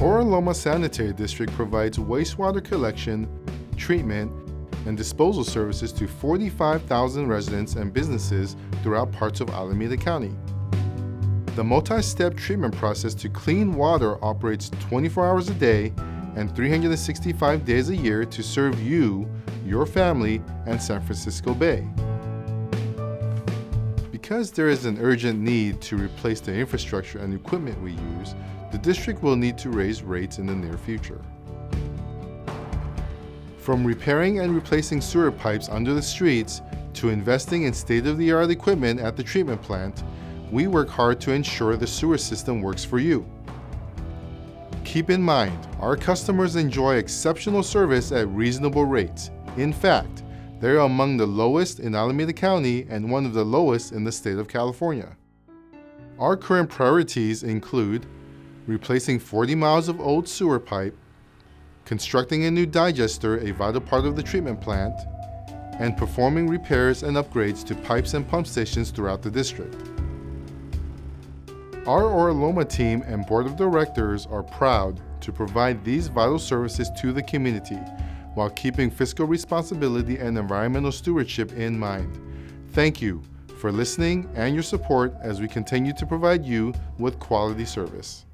Oro Loma Sanitary District provides wastewater collection, treatment, and disposal services to 45,000 residents and businesses throughout parts of Alameda County. The multi-step treatment process to clean water operates 24 hours a day and 365 days a year to serve you, your family, and San Francisco Bay. Because there is an urgent need to replace the infrastructure and equipment we use, the district will need to raise rates in the near future. From repairing and replacing sewer pipes under the streets to investing in state-of-the-art equipment at the treatment plant, we work hard to ensure the sewer system works for you. Keep in mind, our customers enjoy exceptional service at reasonable rates. In fact, they are among the lowest in Alameda County and one of the lowest in the state of California. Our current priorities include replacing 40 miles of old sewer pipe, constructing a new digester, a vital part of the treatment plant, and performing repairs and upgrades to pipes and pump stations throughout the district. Our Oro Loma team and board of directors are proud to provide these vital services to the community while keeping fiscal responsibility and environmental stewardship in mind. Thank you for listening and your support as we continue to provide you with quality service.